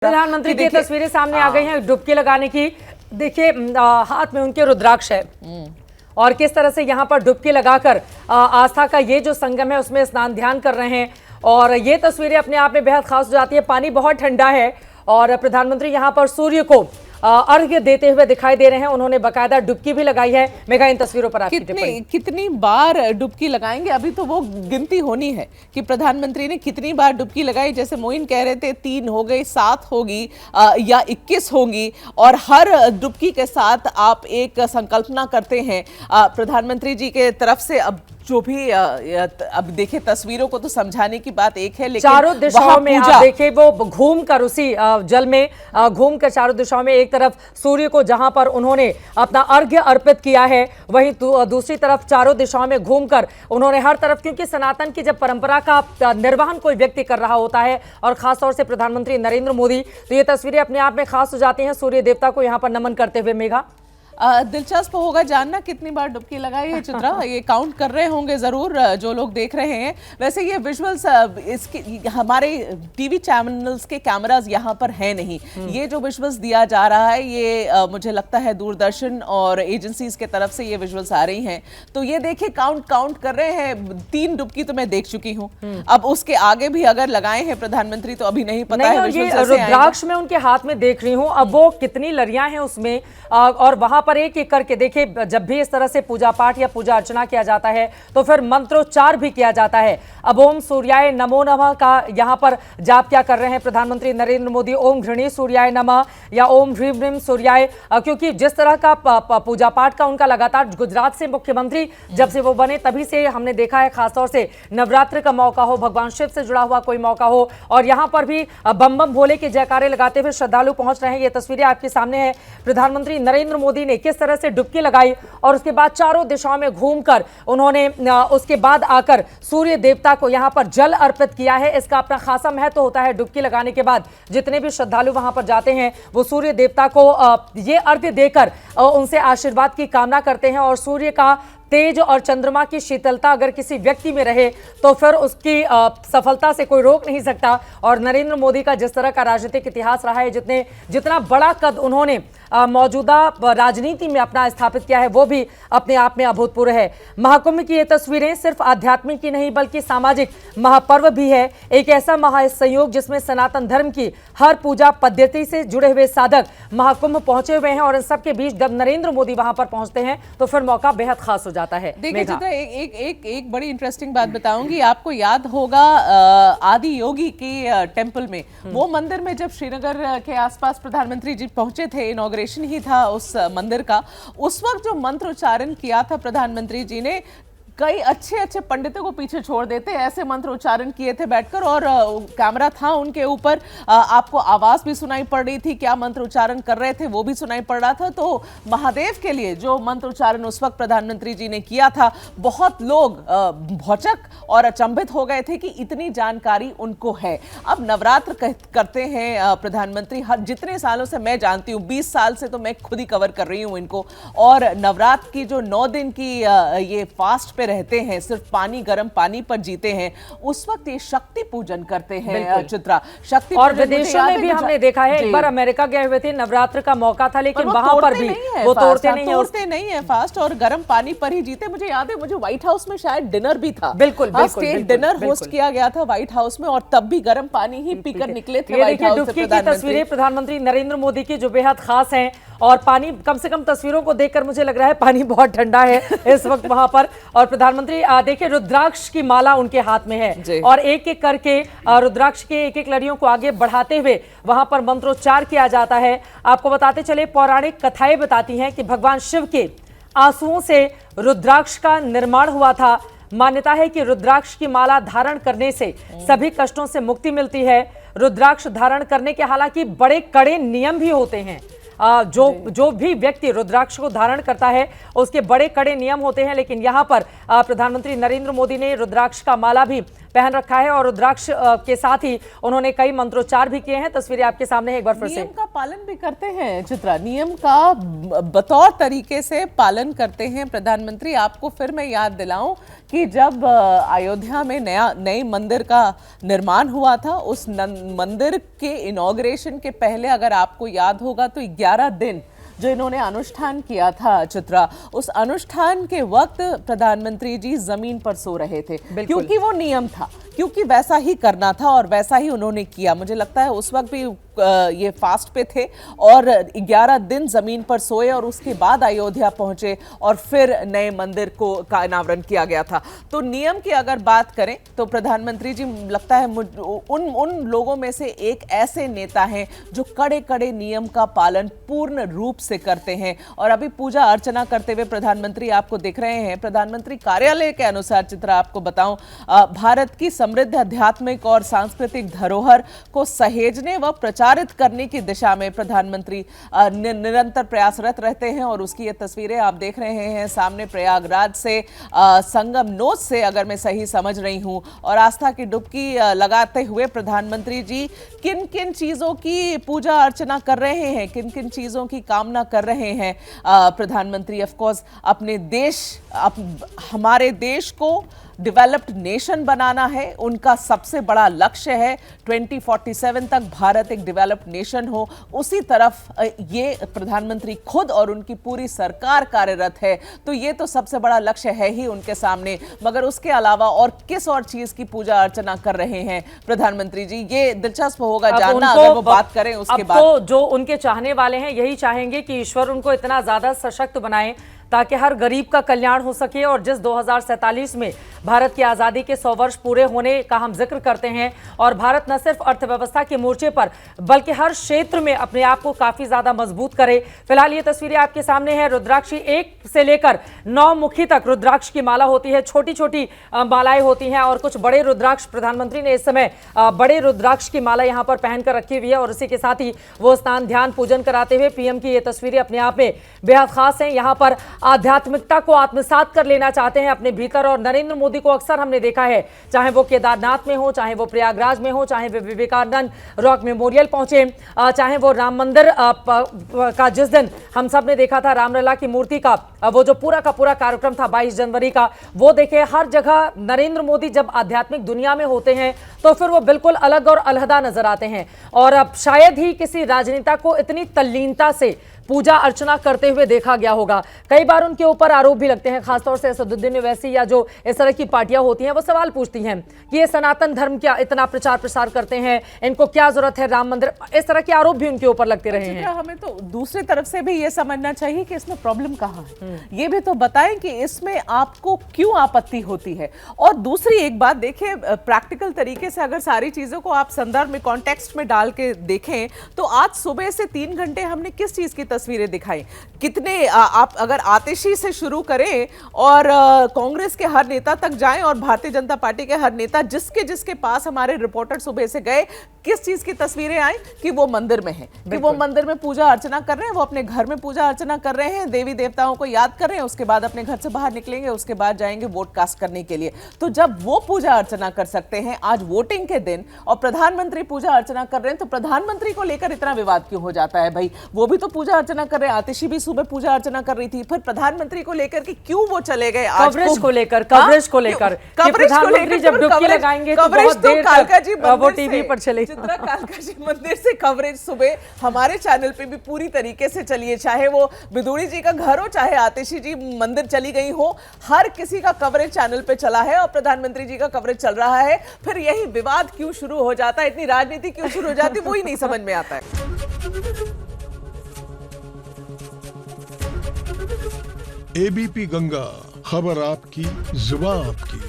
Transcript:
प्रधानमंत्री की तस्वीरें सामने आ गई हैं डुबकी लगाने की। देखिए हाथ में उनके रुद्राक्ष है और किस तरह से यहाँ पर डुबकी लगाकर आस्था का ये जो संगम है उसमें स्नान ध्यान कर रहे हैं। और ये तस्वीरें अपने आप में बेहद खास हो जाती है। पानी बहुत ठंडा है और प्रधानमंत्री यहाँ पर सूर्य को अर्घ्य देते हुए दिखाई दे रहे हैं। उन्होंने बकायदा डुबकी भी लगाई है। मेघा, इन तस्वीरों पर आपकी टिप्पणी। कितनी बार डुबकी लगाएंगे, अभी तो वो गिनती होनी है कि प्रधानमंत्री ने कितनी बार डुबकी लगाई। जैसे मोइन कह रहे थे 3 हो गई, 7 होगी या 21 होंगी। और हर डुबकी के साथ आप एक संकल्पना करते हैं प्रधानमंत्री जी के तरफ से। अब जो भी अब देखे तस्वीरों को तो समझाने की बात एक है, लेकिन चारों दिशाओं में आप देखें वो घूम कर उसी जल में घूम कर चारों दिशाओं में, एक तरफ सूर्य को जहां पर उन्होंने अपना अर्घ्य अर्पित किया है, वहीं दूसरी तरफ चारों दिशाओं में घूमकर उन्होंने हर तरफ, क्योंकि सनातन की जब परंपरा का निर्वहन कोई व्यक्ति कर रहा होता है और खासतौर से प्रधानमंत्री नरेंद्र मोदी, तो ये तस्वीरें अपने आप में खास हो जाती हैं सूर्य देवता को यहाँ पर नमन करते हुए। मेघा, दिलचस्प होगा जानना कितनी बार डुबकी लगाई है चित्रा। ये काउंट कर रहे होंगे जरूर जो लोग देख रहे हैं। वैसे ये विजुअल्स इसके हमारे टीवी चैनल्स के कैमरास यहाँ पर है नहीं। ये जो विजुअल्स दिया जा रहा है ये मुझे लगता है दूरदर्शन और एजेंसीज के तरफ से ये विजुअल्स आ रही हैं। तो ये देखिए काउंट कर रहे हैं। 3 डुबकी तो मैं देख चुकी हूँ, अब उसके आगे भी अगर लगाए हैं प्रधानमंत्री तो अभी नहीं पता है। ये रुद्राक्ष में उनके हाथ में देख रही हूँ, अब वो कितनी लड़ियां हैं उसमें। और वहां पर एक एक करके देखिए, जब भी इस तरह से पूजा पाठ या पूजा अर्चना किया जाता है तो फिर मंत्रोच्चार भी किया जाता है। अब ओम सूर्याय नमो नमः का यहाँ पर जाप क्या कर रहे हैं प्रधानमंत्री नरेंद्र मोदी। ओम घृणी सूर्याय नमः या ओम ह्रीं ह्रीं सूर्याय, क्योंकि जिस तरह का पूजा पाठ का उनका लगातार, गुजरात से मुख्यमंत्री जब से वो बने तभी से हमने देखा है, खासतौर से नवरात्र का मौका हो, भगवान शिव से जुड़ा हुआ कोई मौका हो, और यहाँ पर भी बम बम भोले के जयकारे लगाते हुए श्रद्धालु पहुंच रहे हैं। ये तस्वीरें आपके सामने है। प्रधानमंत्री नरेंद्र मोदी ने किस तरह से डुबकी लगाई और उसके बाद चारों दिशाओं में घूमकर उन्होंने उसके बाद आकर सूर्य देवता को यहां पर जल अर्पित किया है। इसका अपना खासा महत्व होता है। डुबकी लगाने के बाद जितने भी श्रद्धालु वहां पर जाते हैं वो सूर्य देवता को ये अर्घ्य देकर उनसे आशीर्वाद की कामना करते हैं। और सूर्य का तेज और चंद्रमा की शीतलता अगर किसी व्यक्ति में रहे तो फिर उसकी सफलता से कोई रोक नहीं सकता। और नरेंद्र मोदी का जिस तरह का राजनीतिक इतिहास रहा है, जितना बड़ा कद उन्होंने मौजूदा राजनीति में अपना स्थापित किया है, वो भी अपने आप में अभूतपूर्व है। महाकुंभ की ये तस्वीरें सिर्फ आध्यात्मिक ही नहीं बल्कि सामाजिक महापर्व भी है। एक ऐसा महासंयोग जिसमें सनातन धर्म की हर पूजा पद्धति से जुड़े हुए साधक महाकुंभ पहुंचे हुए हैं और इन सबके बीच जब नरेंद्र मोदी वहां पर पहुंचते हैं तो फिर मौका बेहद खास हो जाता है। देखिए चित्रा, एक बड़ी इंटरेस्टिंग बात बताऊंगी। आपको याद होगा आदि योगी की टेंपल में, वो मंदिर में जब श्रीनगर के आसपास प्रधानमंत्री जी पहुंचे थे, इनॉग्रेशन ही था उस मंदिर का, उस वक्त जो मंत्रोच्चारण किया था प्रधानमंत्री जी ने, कई अच्छे पंडितों को पीछे छोड़ देते ऐसे मंत्र उच्चारण किए थे बैठकर। और कैमरा था उनके ऊपर, आपको आवाज भी सुनाई पड़ रही थी, क्या मंत्र उच्चारण कर रहे थे वो भी सुनाई पड़ रहा था। तो महादेव के लिए जो मंत्र उच्चारण उस वक्त प्रधानमंत्री जी ने किया था, बहुत लोग भौचक और अचंभित हो गए थे कि इतनी जानकारी उनको है। अब नवरात्र करते हैं प्रधानमंत्री, हर जितने सालों से मैं जानती हूँ, 20 साल से तो मैं खुद ही कवर कर रही हूँ इनको। और नवरात्र की जो 9 दिन की ये फास्ट पे रहते हैं, सिर्फ पानी, गर्म पानी पर जीते हैं, उस वक्त ये शक्ति पूजन करते हैं चित्रा। शक्ति और विदेशों में भी हमने देखा है, एक बार अमेरिका गए हुए थे, नवरात्र का मौका था, लेकिन वहां पर भी वो तोड़ते नहीं है फास्ट और गर्म पानी पर ही जीते। मुझे याद है, मुझे व्हाइट हाउस में शायद डिनर भी था, बिल्कुल स्टेट डिनर होस्ट किया गया था व्हाइट हाउस में, और तब भी गर्म पानी ही पीकर निकले थे व्हाइट हाउस से। डुबकी की तस्वीरें प्रधानमंत्री नरेंद्र मोदी की जो बेहद खास हैं, और पानी, कम से कम तस्वीरों को देखकर मुझे लग रहा है पानी बहुत ठंडा है इस वक्त वहां पर। और प्रधानमंत्री देखिए रुद्राक्ष की माला उनके हाथ में है और एक एक करके रुद्राक्ष के एक एक लड़ियों को आगे बढ़ाते हुए वहां पर मंत्रोच्चार किया जाता है। आपको बताते चले, पौराणिक कथाएं बताती हैं कि भगवान शिव के आंसुओं से रुद्राक्ष का निर्माण हुआ था। मान्यता है कि रुद्राक्ष की माला धारण करने से सभी कष्टों से मुक्ति मिलती है। रुद्राक्ष धारण करने के हालांकि बड़े कड़े नियम भी होते हैं। जो भी व्यक्ति रुद्राक्ष को धारण करता है उसके बड़े कड़े नियम होते हैं, लेकिन यहाँ पर प्रधानमंत्री नरेंद्र मोदी ने रुद्राक्ष का माला भी पहन रखा है और रुद्राक्ष के साथ ही उन्होंने कई मंत्रोच्चार भी किए हैं। तस्वीरें आपके सामने है एक बार फिर से। नियम का पालन भी करते हैं चित्रा, नियम का बतौर तरीके से पालन करते हैं प्रधानमंत्री। आपको फिर मैं याद दिलाऊं कि जब अयोध्या में नए मंदिर का निर्माण हुआ था, उस मंदिर के इनॉग्रेशन के पहले अगर आपको याद होगा तो 11 दिन जो इन्होंने अनुष्ठान किया था चित्रा, उस अनुष्ठान के वक्त प्रधानमंत्री जी जमीन पर सो रहे थे, क्योंकि वो नियम था, क्योंकि वैसा ही करना था और वैसा ही उन्होंने किया। मुझे लगता है उस वक्त भी ये फास्ट पे थे और 11 दिन जमीन पर सोए और उसके बाद अयोध्या पहुंचे और फिर नए मंदिर का अनावरण किया गया था। तो नियम की अगर बात करें तो प्रधानमंत्री जी लगता है उन लोगों में से एक ऐसे नेता हैं जो कड़े कड़े नियम का पालन पूर्ण रूप से करते हैं। और अभी पूजा अर्चना करते हुए प्रधानमंत्री आपको दिख रहे हैं। प्रधानमंत्री कार्यालय के अनुसार चित्रा आपको बताऊं, भारत की समृद्ध आध्यात्मिक और सांस्कृतिक धरोहर को सहेजने व प्रचारित करने की दिशा में प्रधानमंत्री निरंतर प्रयासरत रहते हैं। और उसकी ये तस्वीरें आप देख रहे हैं सामने प्रयागराज से, संगम नोच से अगर मैं सही समझ रही हूं, और आस्था की डुबकी लगाते हुए प्रधानमंत्री जी किन किन चीजों की पूजा अर्चना कर रहे हैं, किन किन चीजों की कामना कर रहे हैं प्रधानमंत्री। ऑफ कोर्स अपने हमारे देश को डेवलप्ड नेशन बनाना है, उनका सबसे बड़ा लक्ष्य है। 2047 तक भारत एक डेवलप्ड नेशन हो, उसी तरफ ये प्रधानमंत्री खुद और उनकी पूरी सरकार कार्यरत है। तो ये तो सबसे बड़ा लक्ष्य है ही उनके सामने, मगर उसके अलावा और किस और चीज की पूजा अर्चना कर रहे हैं प्रधानमंत्री जी, ये दिलचस्प होगा जानना अगर वो बात करें उसके बाद। तो जो उनके चाहने वाले हैं यही चाहेंगे कि ईश्वर उनको इतना ज्यादा सशक्त बनाए ताकि हर गरीब का कल्याण हो सके। और जिस 2047 में भारत की आज़ादी के 100 वर्ष पूरे होने का हम जिक्र करते हैं और भारत न सिर्फ अर्थव्यवस्था के मोर्चे पर बल्कि हर क्षेत्र में अपने आप को काफ़ी ज़्यादा मजबूत करे। फिलहाल ये तस्वीरें आपके सामने है। रुद्राक्षी 1 से लेकर 9 मुखी तक रुद्राक्ष की माला होती है, छोटी छोटी मालाएं होती हैं और कुछ बड़े रुद्राक्ष प्रधानमंत्री ने इस समय बड़े रुद्राक्ष की माला यहाँ पर पहनकर रखी हुई है और इसी के साथ ही वो स्नान ध्यान पूजन कराते हुए पीएम की ये तस्वीरें अपने आप में बेहद खास हैं। यहाँ पर आध्यात्मिकता को आत्मसात कर लेना चाहते हैं अपने भीतर और नरेंद्र मोदी को अक्सर हमने देखा है, चाहे वो केदारनाथ में हो, चाहे वो प्रयागराज में हो, चाहे वो विवेकानंद रॉक मेमोरियल पहुंचे, चाहे वो राम मंदिर का जिस दिन हम सब ने देखा था रामलला की मूर्ति का वो जो पूरा का पूरा कार्यक्रम था 22 जनवरी का, वो देखे। हर जगह नरेंद्र मोदी जब आध्यात्मिक दुनिया में होते हैं तो फिर वो बिल्कुल अलग और अलहदा नजर आते हैं। और अब शायद ही किसी राजनेता को इतनी तल्लीनता से पूजा अर्चना करते हुए देखा गया होगा। कई बार उनके ऊपर आरोप भी लगते हैं, खासतौर से असदुद्दीन ओवैसी या जो इस तरह की पार्टियां होती हैं वो सवाल पूछती हैं कि ये सनातन धर्म क्या इतना प्रचार प्रसार करते हैं, इनको क्या जरूरत है राम मंदिर, इस तरह के आरोप भी उनके ऊपर लगते रहे हैं। हमें तो दूसरी तरफ से भी ये समझना चाहिए कि इसमें प्रॉब्लम कहाँ है, ये भी तो बताएं कि इसमें आपको क्यों आपत्ति होती है। और दूसरी एक बात देखिए, प्रैक्टिकल तरीके से अगर सारी चीजों को आप संदर्भ में कॉन्टेक्स्ट में डाल के देखें तो आज सुबह से 3 घंटे हमने किस चीज की तस्वीरें दिखाई, कितने आप अगर आतिशी से शुरू करें और कांग्रेस के हर नेता तक जाएं और भारतीय जनता पार्टी के हर नेता जिसके पास हमारे रिपोर्टर सुबह से गए, किस चीज की तस्वीरें आई कि वो मंदिर में है, कि वो मंदिर में पूजा अर्चना कर रहे हैं, वो अपने घर में पूजा अर्चना कर रहे हैं, देवी देवताओं को याद कर रहे हैं, उसके बाद अपने घर से बाहर निकलेंगे, उसके बाद जाएंगे वोट कास्ट करने के लिए। तो जब वो पूजा अर्चना कर सकते हैं आज वोटिंग के दिन और प्रधानमंत्री पूजा अर्चना कर रहे हैं, तो प्रधानमंत्री को लेकर इतना विवाद क्यों हो जाता है? भाई वो भी तो पूजा अर्चना कर रहे हैं, आतिशी भी सुबह पूजा अर्चना कर रही थी, फिर प्रधानमंत्री को लेकर कि क्यों वो चले गए कवरेज को लेकर प्रधानमंत्री जब डुबकी लगाएंगे तो बहुत देर तक वो टीवी पर चलेगी। कालका जी मंदिर से कवरेज सुबह हमारे चैनल पे भी पूरी तरीके से चलिए, चाहे वो बिदुड़ी जी का घर हो, चाहे आतिशी जी मंदिर चली गई हो, हर किसी का कवरेज चैनल पे चला है और प्रधानमंत्री जी का कवरेज चल रहा है। फिर यही विवाद क्यों शुरू हो जाता है, इतनी राजनीति क्यों शुरू हो जाती है, वो ही नहीं समझ में आता है। एबीपी गंगा, खबर आपकी, जुबान आपकी।